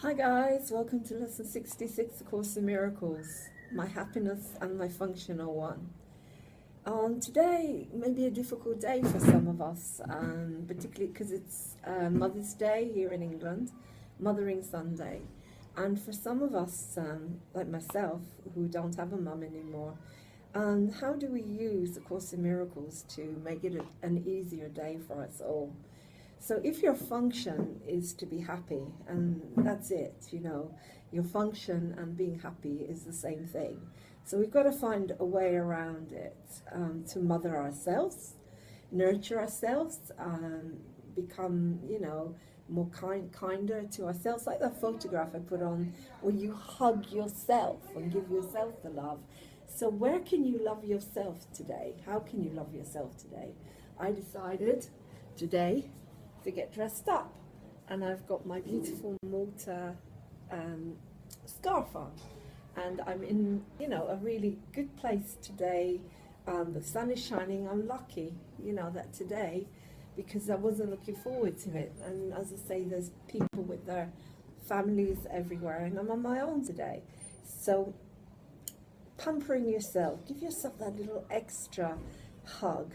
Hi guys, welcome to lesson 66, A Course in Miracles, my happiness and my functional one. Today may be a difficult day for some of us, particularly because it's Mother's Day here in England, Mothering Sunday. And for some of us, like myself, who don't have a mum anymore, how do we use A Course in Miracles to make it an easier day for us all? So if your function is to be happy, and that's it, your function and being happy is the same thing. So we've got to find a way around it, to mother ourselves, nurture ourselves, become, more kinder to ourselves. Like that photograph I put on where you hug yourself and give yourself the love. So where can you love yourself today? How can you love yourself today? I decided today to get dressed up, and I've got my beautiful Malta scarf on, and I'm in a really good place today. The sun is shining. I'm lucky that today, because I wasn't looking forward to it, and as I say, there's people with their families everywhere, and I'm on my own today. So pampering yourself, give yourself that little extra hug,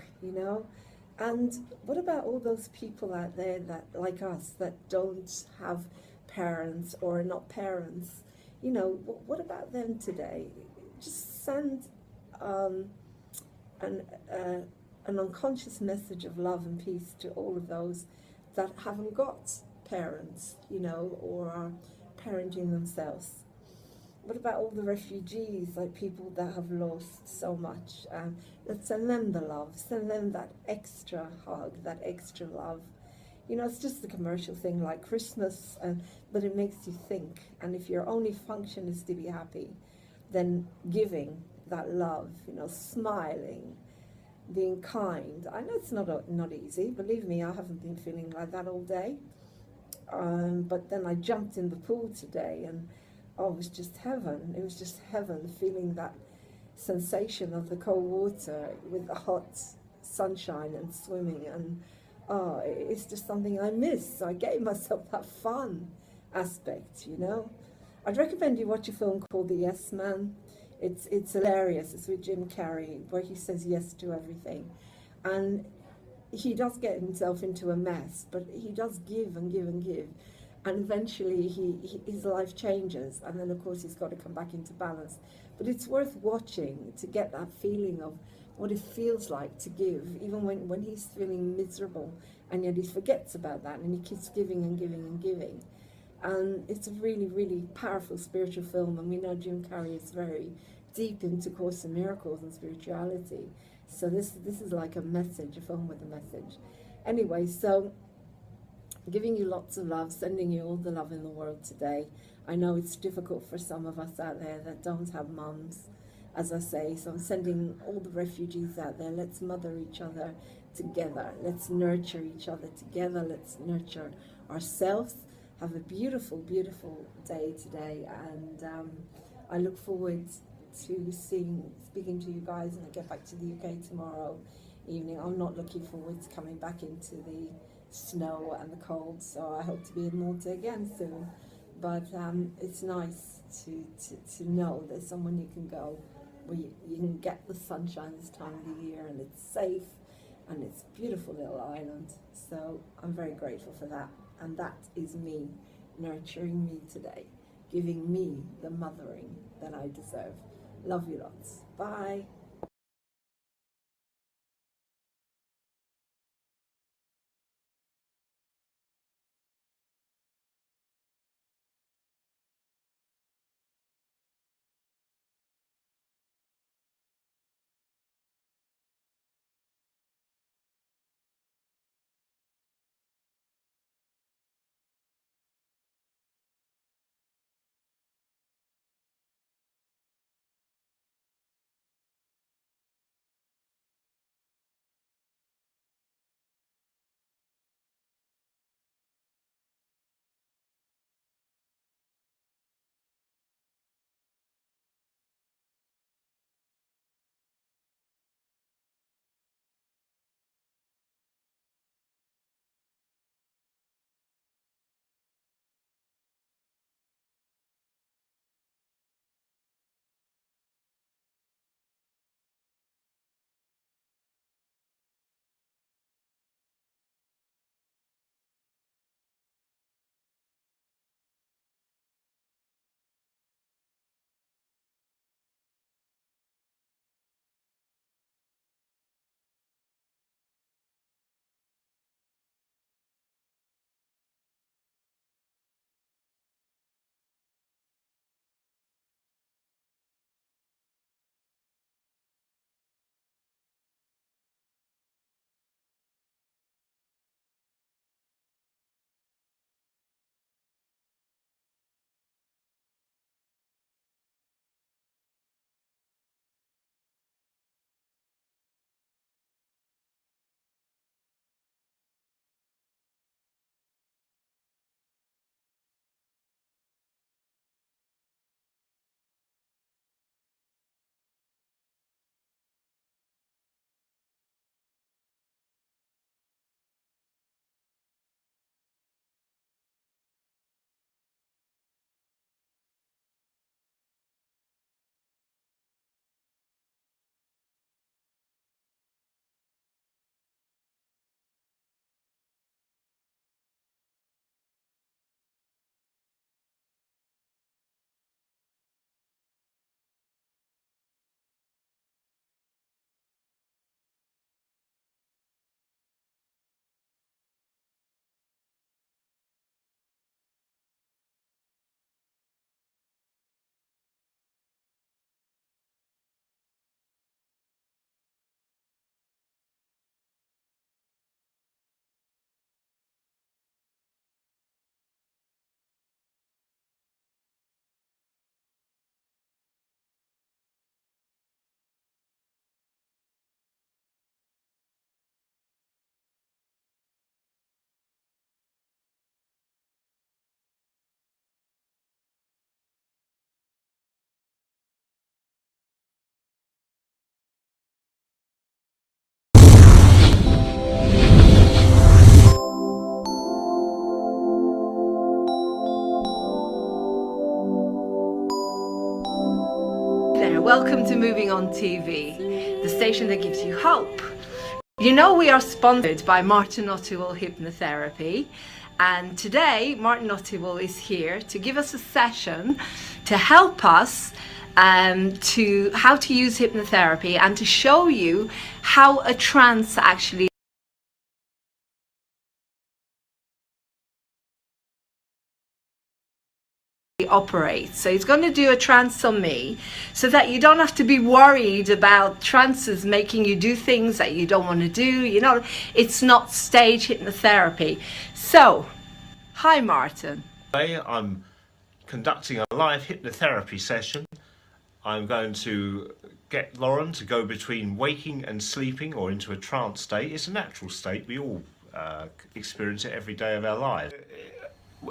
And what about all those people out there that, like us, that don't have parents or are not parents? What about them today? Just send an, uh, an unconscious message of love and peace to all of those that haven't got parents, or are parenting themselves. What about all the refugees, like people that have lost so much? Let's send them the love, send them that extra hug, that extra love. It's just a commercial thing like Christmas, but it makes you think. And if your only function is to be happy, then giving that love, smiling, being kind. I know it's not easy. Believe me, I haven't been feeling like that all day. But then I jumped in the pool today, and it was just heaven. It was just heaven, feeling that sensation of the cold water with the hot sunshine and swimming. And it's just something I miss. So I gave myself that fun aspect. I'd recommend you watch a film called The Yes Man. It's hilarious. It's with Jim Carrey, where he says yes to everything. And he does get himself into a mess, but he does give and give and give, and eventually his life changes, and then of course he's got to come back into balance. But it's worth watching to get that feeling of what it feels like to give, even when he's feeling miserable, and yet he forgets about that and he keeps giving and giving and giving. And it's a really, really powerful spiritual film, and we know Jim Carrey is very deep into Course in Miracles and spirituality. So this is like a message, a film with a message. Anyway, so giving you lots of love, sending you all the love in the world today. I know it's difficult for some of us out there that don't have mums, as I say, so I'm sending all the refugees out there. Let's mother each other together. Let's nurture each other together. Let's nurture ourselves. Have a beautiful, beautiful day today, and I look forward to speaking to you guys when I get back to the UK tomorrow evening. I'm not looking forward to coming back into the snow and the cold, so I hope to be in Malta again soon. But it's nice to know there's someone you can go where you can get the sunshine this time of the year, and it's safe, and it's a beautiful little island. So I'm very grateful for that, and that is me nurturing me today, giving me the mothering that I deserve. Love you lots. Bye. Welcome to Moving On TV, the station that gives you hope. You know, we are sponsored by Martin Ottewell Hypnotherapy, and today Martin Ottewell is here to give us a session to help us to how to use hypnotherapy and to show you how a trance actually operates. So he's going to do a trance on me so that you don't have to be worried about trances making you do things that you don't want to do. You know, it's not stage hypnotherapy. So, hi Martin. Today I'm conducting a live hypnotherapy session. I'm going to get Lauren to go between waking and sleeping or into a trance state. It's a natural state. We all experience it every day of our lives.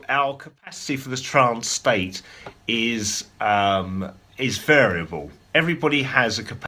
Our capacity for this trance state is variable. Everybody has a capacity.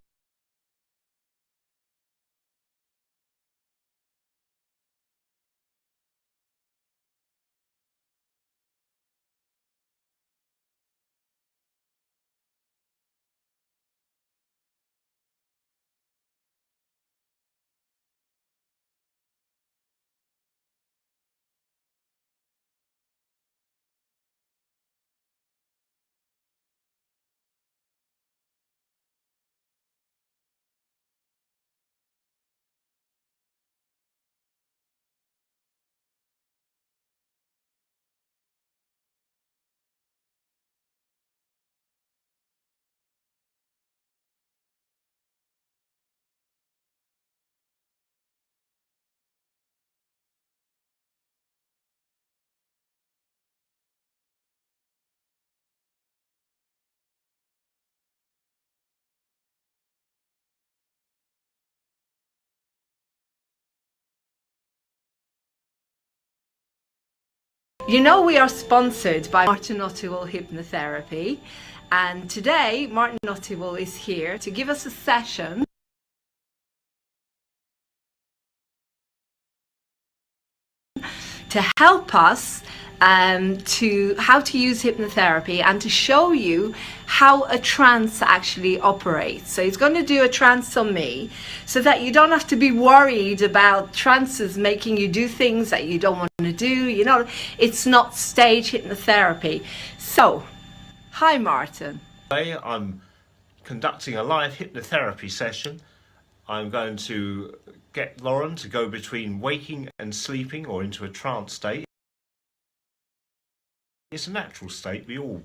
You know, we are sponsored by Martin Ottewell Hypnotherapy, and today Martin Ottewell is here to give us a session to help us to how to use hypnotherapy and to show you how a trance actually operates. So he's going to do a trance on me so that you don't have to be worried about trances making you do things that you don't want to do. You know, it's not stage hypnotherapy. So, hi Martin. Today I'm conducting a live hypnotherapy session. I'm going to get Lauren to go between waking and sleeping or into a trance state. It's a natural state. We all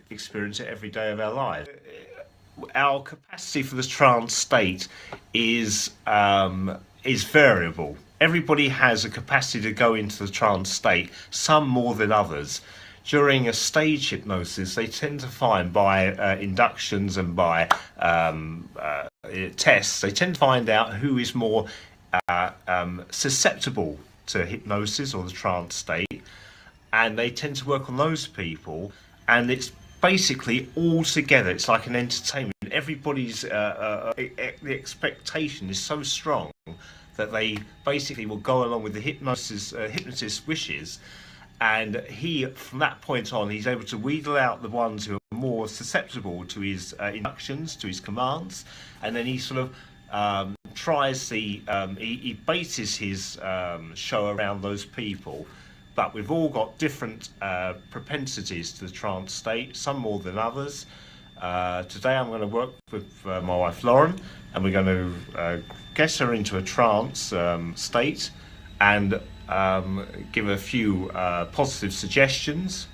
experience it every day of our lives. Our capacity for this trance state is variable. Everybody has a capacity to go into the trance state, some more than others. During a stage hypnosis, they tend to find by inductions and by tests, they tend to find out who is more susceptible to hypnosis or the trance state, and they tend to work on those people, and it's basically all together. It's like an entertainment. Everybody's the expectation is so strong that they basically will go along with the hypnotist's wishes, and he, from that point on, he's able to wheedle out the ones who are more susceptible to his inductions, to his commands, and then he sort of tries the he bases his show around those people. But we've all got different propensities to the trance state, some more than others. Today I'm going to work with my wife Lauren, and we're going to get her into a trance state and give her a few positive suggestions.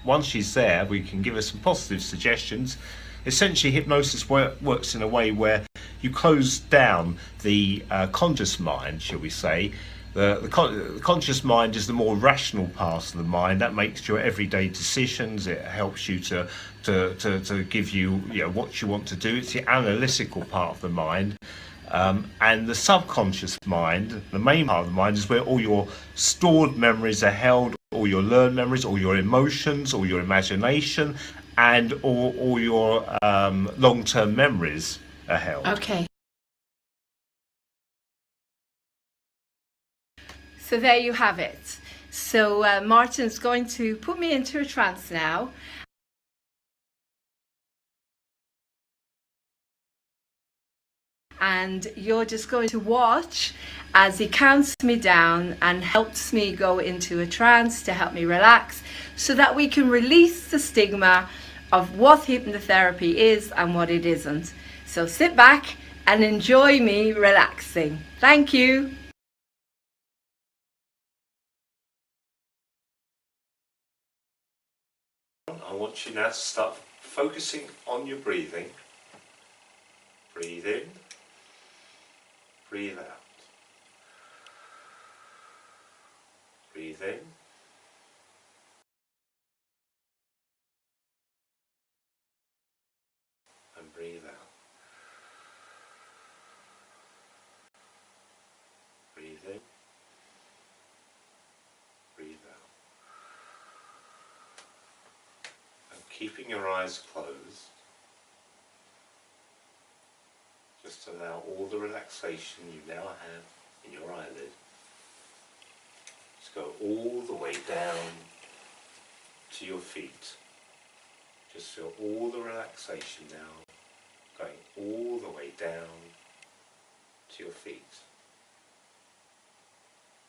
Once she's there, we can give her some positive suggestions. Essentially, hypnosis works in a way where you close down the conscious mind, shall we say. The conscious mind is the more rational part of the mind that makes your everyday decisions. It helps you to give you, what you want to do. It's the analytical part of the mind, and the subconscious mind, the main part of the mind, is where all your stored memories are held, all your learned memories, all your emotions, all your imagination, and all your long-term memories are held. Okay. So there you have it. So Martin's going to put me into a trance now. and you're just going to watch as he counts me down and helps me go into a trance to help me relax, so that we can release the stigma of what hypnotherapy is and what it isn't. So sit back and enjoy me relaxing. Thank you. I want you now to start focusing on your breathing. Breathe in, breathe out. Breathe in, and breathe out. Breathe in, breathe out. And keeping your eyes closed, just allow all the relaxation you now have in your eyelid to go all the way down to your feet. Just feel all the relaxation now going all the way down to your feet.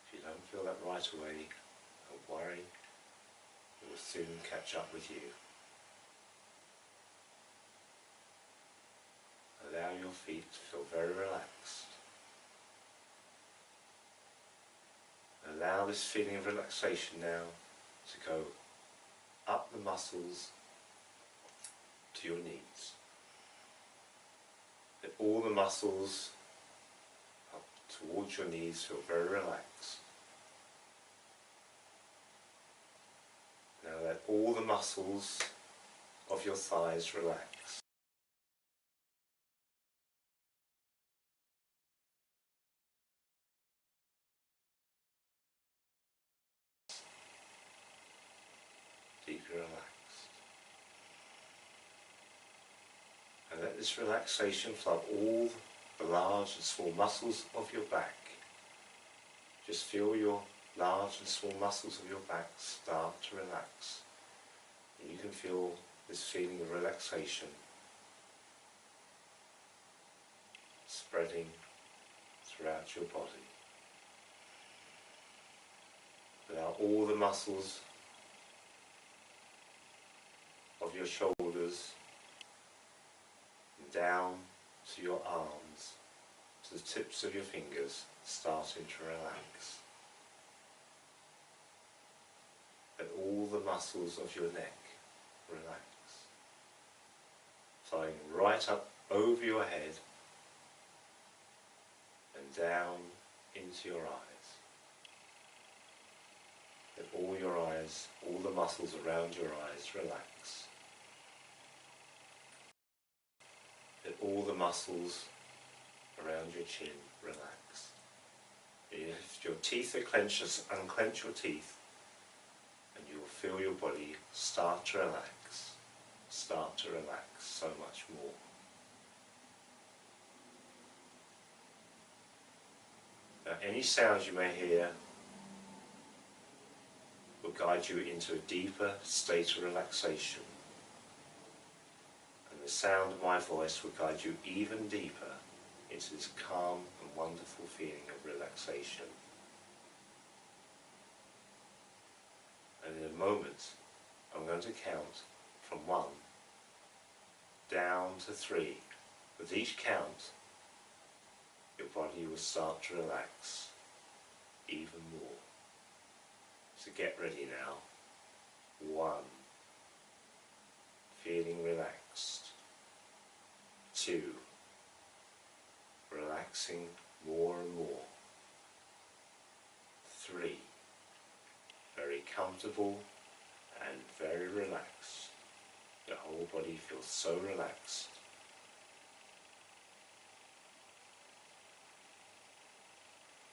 If you don't feel that right away, don't worry, it will soon catch up with you. Allow your feet to feel very relaxed. Allow this feeling of relaxation now to go up the muscles to your knees. Let all the muscles up towards your knees feel very relaxed. Now let all the muscles of your thighs relax. Deeply relaxed. And let this relaxation flood all the large and small muscles of your back. Just feel your large and small muscles of your back start to relax. And you can feel this feeling of relaxation spreading throughout your body. Allow all the muscles of your shoulders down to your arms, to the tips of your fingers, starting to relax. Let all the muscles of your neck relax, flowing right up over your head and down into your eyes. Let all your eyes, all the muscles around your eyes relax. Let all the muscles around your chin relax. If your teeth are clenched, just unclench your teeth and you will feel your body start to relax so much more. Now, any sounds you may hear will guide you into a deeper state of relaxation. And the sound of my voice will guide you even deeper into this calm and wonderful feeling of relaxation. And in a moment, I'm going to count from 1 down to 3. With each count, your body will start to relax even more. So get ready now. 1, feeling relaxed. 2, relaxing more and more. 3, very comfortable and very relaxed. Your whole body feels so relaxed.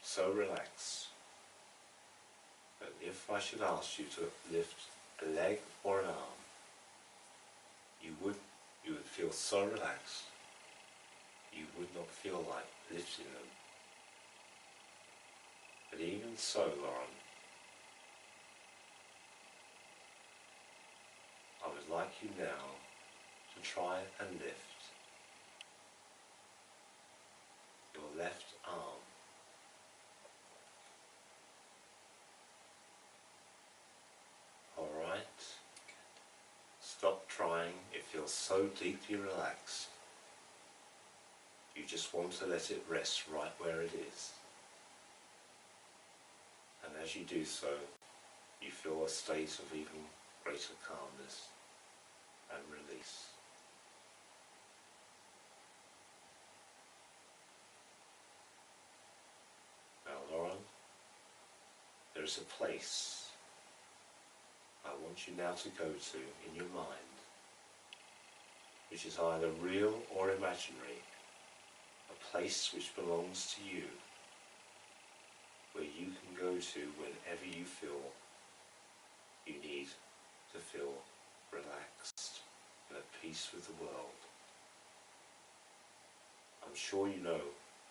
So relaxed that if I should ask you to lift a leg or an arm, you would feel so relaxed, you would not feel like lifting them. But even so, Lauren, I would like you now to try and lift stop trying. It feels so deeply relaxed. You just want to let it rest right where it is. And as you do so, you feel a state of even greater calmness and release. Now, Lauren, there is a place I want you now to go to in your mind, which is either real or imaginary, a place which belongs to you, where you can go to whenever you feel you need to feel relaxed and at peace with the world. I'm sure you know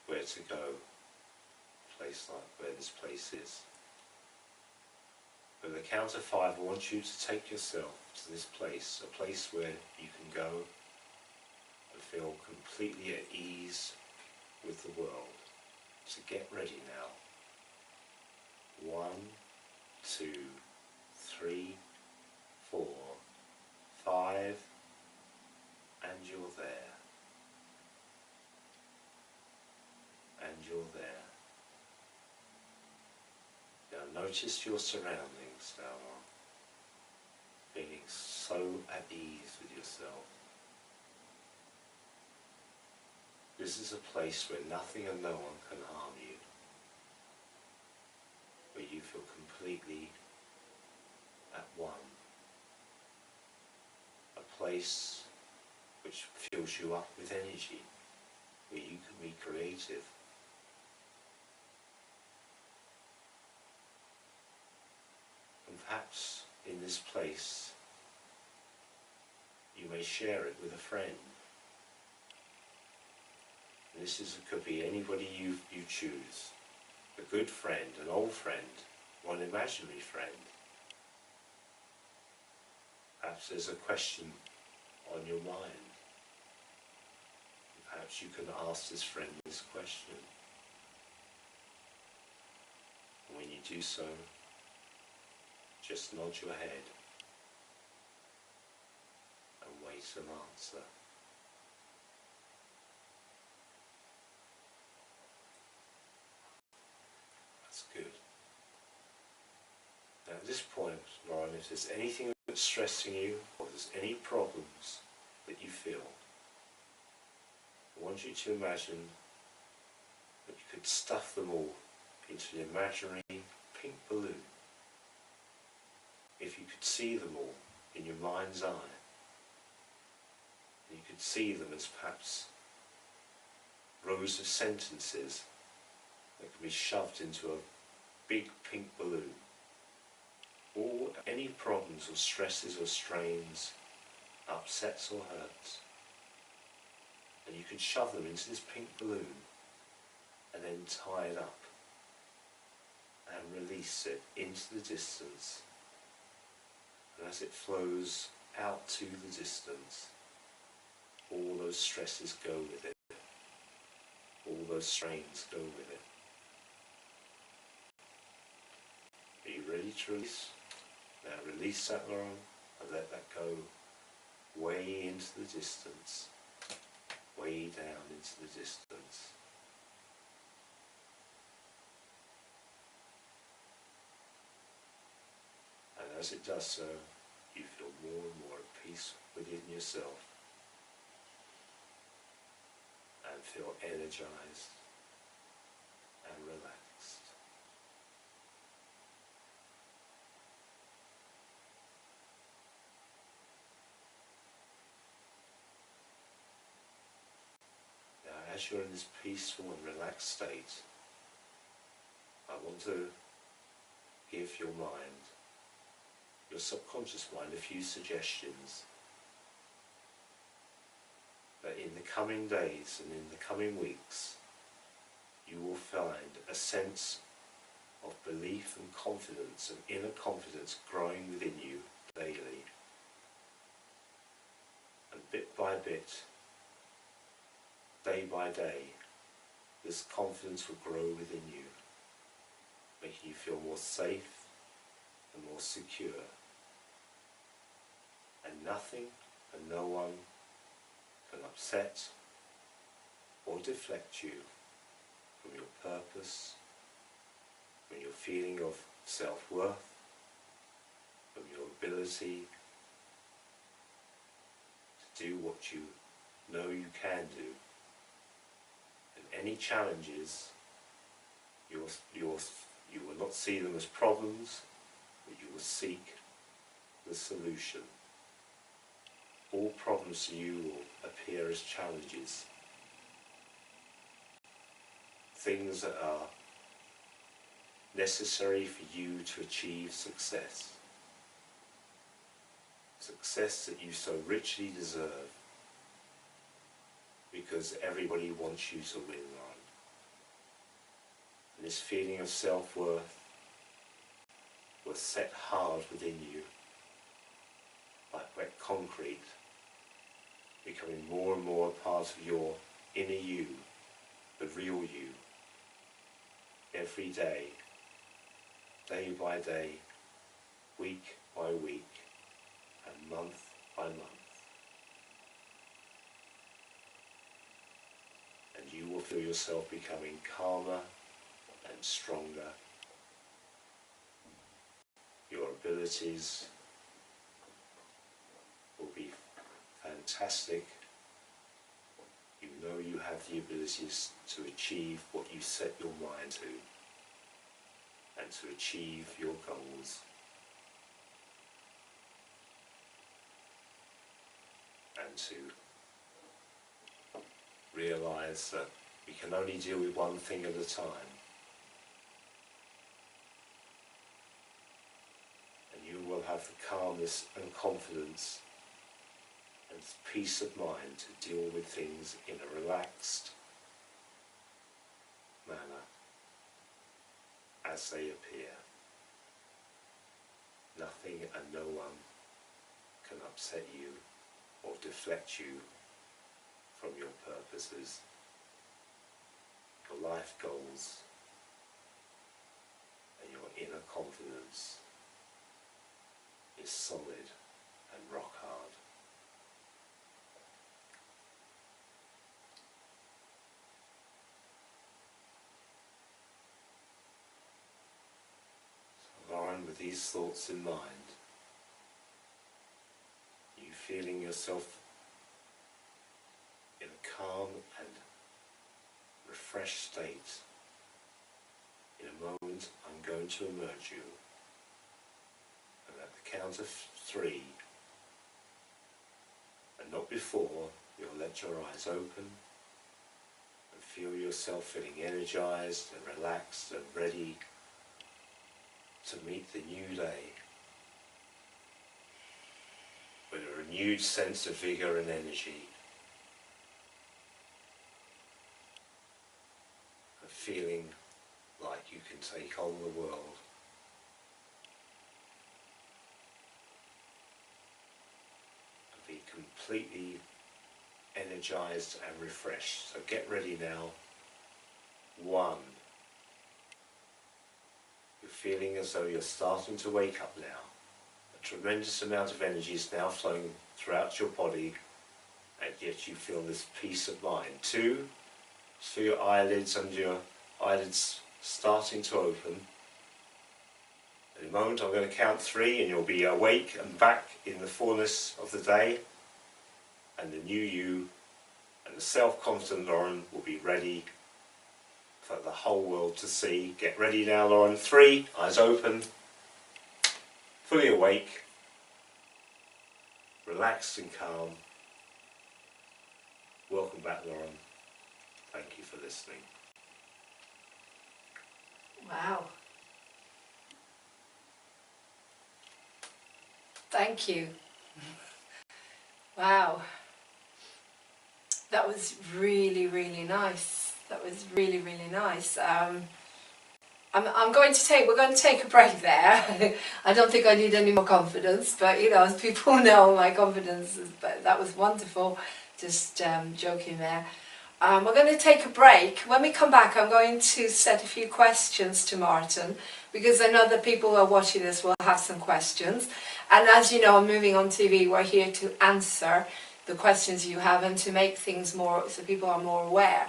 where to go, a place like where this place is. With the count of 5, I want you to take yourself to this place, a place where you can go and feel completely at ease with the world. So get ready now. 1, 2, 3, 4, 5, and you're there. And you're there. Now notice your surroundings now, feeling so at ease with yourself. This is a place where nothing and no one can harm you, where you feel completely at one. A place which fills you up with energy, where you can be creative. And perhaps in this place you may share it with a friend. And this could be anybody you choose. A good friend, an old friend, or an imaginary friend. Perhaps there's a question on your mind. Perhaps you can ask this friend this question. And when you do so, just nod your head and wait an answer. That's good. Now at this point, Lauren, if there's anything that's stressing you, or there's any problems that you feel, I want you to imagine that you could stuff them all into an imaginary pink balloon. If you could see them all in your mind's eye, you could see them as perhaps rows of sentences that could be shoved into a big pink balloon. Or any problems or stresses or strains, upsets or hurts. And you could shove them into this pink balloon and then tie it up and release it into the distance. And as it flows out to the distance, all those stresses go with it. All those strains go with it. Are you ready to release? Now release that, Lauren, and let that go way into the distance. Way down into the distance. And as it does so, you feel more and more at peace within yourself and feel energized and relaxed. Now, as you're in this peaceful and relaxed state, I want to give your mind, your subconscious mind, a few suggestions that in the coming days and in the coming weeks you will find a sense of belief and confidence and inner confidence growing within you daily. And bit by bit, day by day, this confidence will grow within you, making you feel more safe and more secure. And nothing and no one can upset or deflect you from your purpose, from your feeling of self-worth, from your ability to do what you know you can do. And any challenges, you will not see them as problems, but you will seek the solution. All problems to you will appear as challenges, things that are necessary for you to achieve success. Success that you so richly deserve, because everybody wants you to win on. And this feeling of self-worth was set hard within you, like wet concrete, becoming more and more a part of your inner you, the real you, every day, day by day, week by week, and month by month. And you will feel yourself becoming calmer and stronger. Your abilities will be fantastic. You know you have the abilities to achieve what you set your mind to, and to achieve your goals. And to realize that we can only deal with one thing at a time. And you will have the calmness and confidence and peace of mind to deal with things in a relaxed manner as they appear. Nothing and no one can upset you or deflect you from your purposes, your life goals, and your inner confidence is solid and rock hard. So Lauren, with these thoughts in mind, you feeling yourself in a calm and refreshed state, in a moment I'm going to emerge you, and at the count of 3, and not before, you'll let your eyes open and feel yourself feeling energized and relaxed and ready to meet the new day with a renewed sense of vigor and energy, of feeling like you can take on the world. And be completely energized and refreshed. So get ready now. 1. You're feeling as though you're starting to wake up now. A tremendous amount of energy is now flowing throughout your body, and yet you feel this peace of mind. 2, feel your eyelids and your eyelids starting to open. In a moment I'm going to count 3 and you'll be awake and back in the fullness of the day, and the new you and the self-confident Lauren will be ready for the whole world to see. Get ready now, Lauren. 3, eyes open, fully awake, relaxed and calm. Welcome back, Lauren. Thank you for listening. Wow. Thank you. Wow. That was really, really nice. That was really, really nice. We're going to take a break there. I don't think I need any more confidence, but you know, as people know, my confidence is, but that was wonderful. Just joking there. We're going to take a break. When we come back, I'm going to set a few questions to Martin because I know that people who are watching this will have some questions. And as you know, on Moving On TV, we're here to answer the questions you have and to make things more, so people are more aware.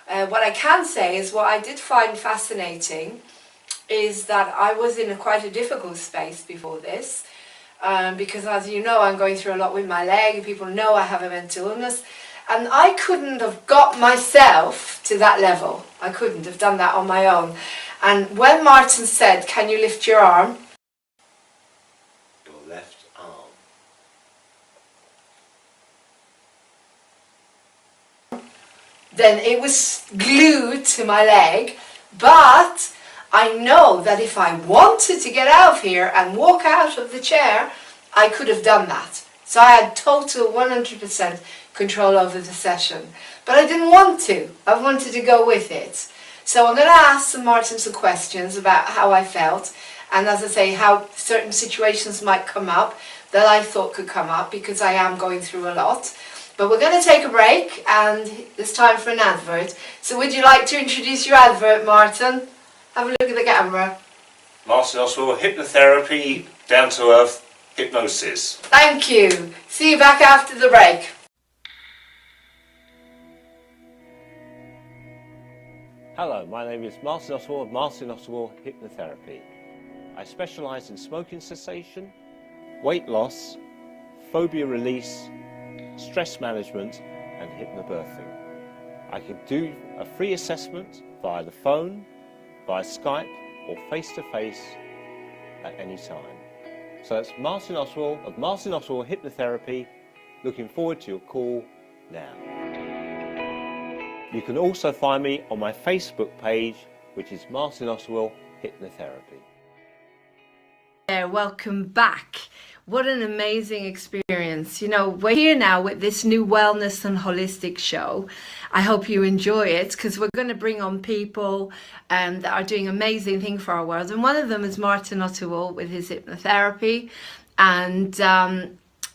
What I can say is what I did find fascinating is that I was in quite a difficult space before this, because as you know, I'm going through a lot with my leg. People know I have a mental illness, and I couldn't have got myself to that level. I couldn't have done that on my own. And when Martin said, "Can you lift your arm?" Your left arm. Then it was glued to my leg, but I know that if I wanted to get out of here and walk out of the chair, I could have done that. So I had total 100% control over the session. But I didn't want to. I wanted to go with it. So I'm going to ask Martin some questions about how I felt, and as I say, how certain situations might come up that I thought could come up, because I am going through a lot. But we're going to take a break, and it's time for an advert. So would you like to introduce your advert, Martin? Have a look at the camera. Martin Oswald, hypnotherapy, down to earth, hypnosis. Thank you. See you back after the break. Hello, my name is Martin Oswald, Martin Oswald Hypnotherapy. I specialise in smoking cessation, weight loss, phobia release, stress management and hypnobirthing. I can do a free assessment via the phone, via Skype or face-to-face at any time. So that's Martin Oswald of Martin Oswald Hypnotherapy. Looking forward to your call now. You can also find me on my Facebook page, which is Martin Oswald Hypnotherapy. Welcome back. What an amazing experience. You know, we're here now with this new wellness and holistic show. I hope you enjoy it, because we're going to bring on people that are doing amazing things for our world. And one of them is Martin Oswald with his hypnotherapy. And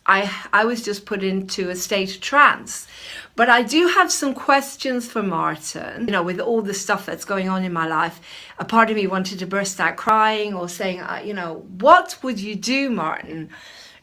I was just put into a state of trance. But I do have some questions for Martin. You know, with all the stuff that's going on in my life, a part of me wanted to burst out crying or saying, you know, what would you do, Martin,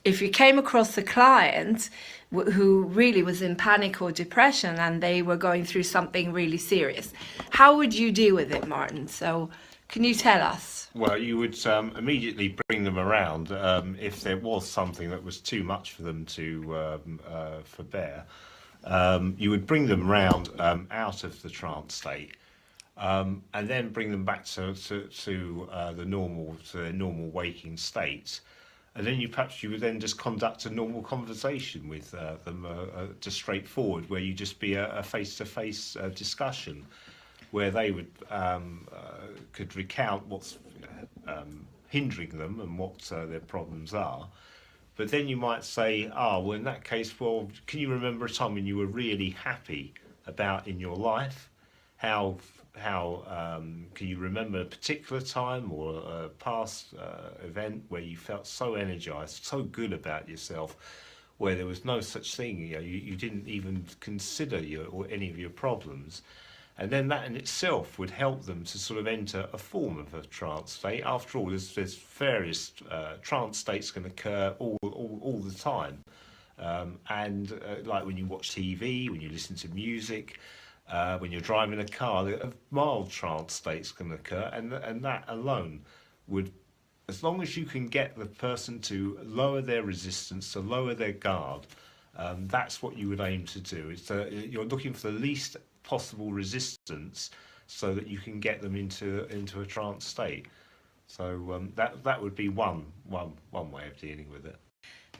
if you came across a client who really was in panic or depression and they were going through something really serious? How would you deal with it, Martin? So can you tell us? Well, you would immediately bring them around if there was something that was too much for them to forbear. You would bring them round out of the trance state, and then bring them back to their normal waking state, and then you would then just conduct a normal conversation with them, just straightforward, where you just be a face-to-face discussion, where they would could recount what's hindering them and what their problems are. But then you might say, well, in that case, well, can you remember a time when you were really happy about in your life? How can you remember a particular time or a past event where you felt so energized, so good about yourself, where there was no such thing, you didn't even consider any of your problems? And then that in itself would help them to sort of enter a form of a trance state. After all, there's various trance states can occur all the time. Like when you watch TV, when you listen to music, when you're driving a car, mild trance states can occur. And that alone would, as long as you can get the person to lower their resistance, to lower their guard, that's what you would aim to do. You're looking for the least possible resistance so that you can get them into a trance state. So that would be one way of dealing with it.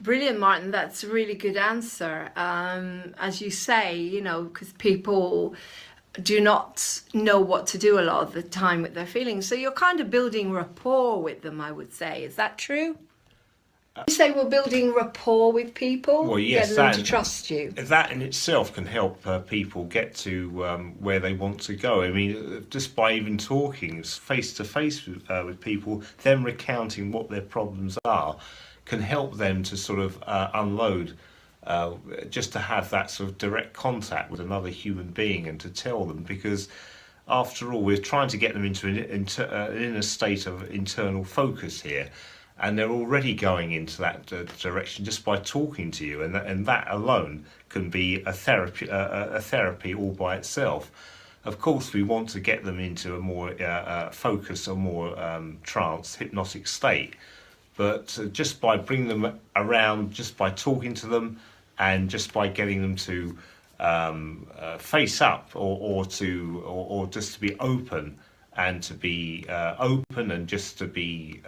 Brilliant, Martin. That's a really good answer. As you say, you know, because people do not know what to do a lot of the time with their feelings. So you're kind of building rapport with them, I would say. Is that true? You say we're building rapport with people, well, yes, getting them to trust you. That in itself can help people get to where they want to go. I mean, just by even talking face to face with people, them recounting what their problems are, can help them to sort of unload, just to have that sort of direct contact with another human being and to tell them, because after all, we're trying to get them into an inner state of internal focus here, and they're already going into that direction just by talking to you, and that alone can be a therapy all by itself. Of course, we want to get them into a more focus, a more trance, hypnotic state. But just by bringing them around, just by talking to them, and just by getting them to face up, or just to be open, and to be open, and just to be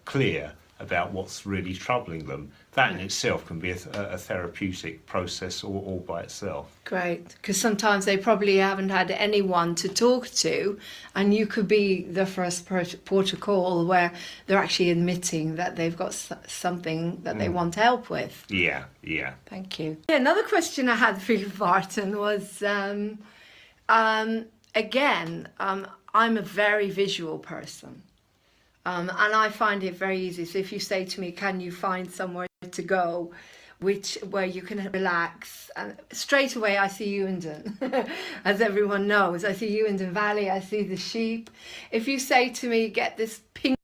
clear about what's really troubling them, that in itself can be a therapeutic process all by itself. Great, because sometimes they probably haven't had anyone to talk to, and you could be the first port of call where they're actually admitting that they've got something that they want help with. Yeah. Thank you. Yeah, another question I had for you, Barton, was again, I'm a very visual person. And I find it very easy. So if you say to me, can you find somewhere to go where you can relax? And straight away I see Ewington. As everyone knows, I see Ewington Valley, I see the sheep. If you say to me, get this pink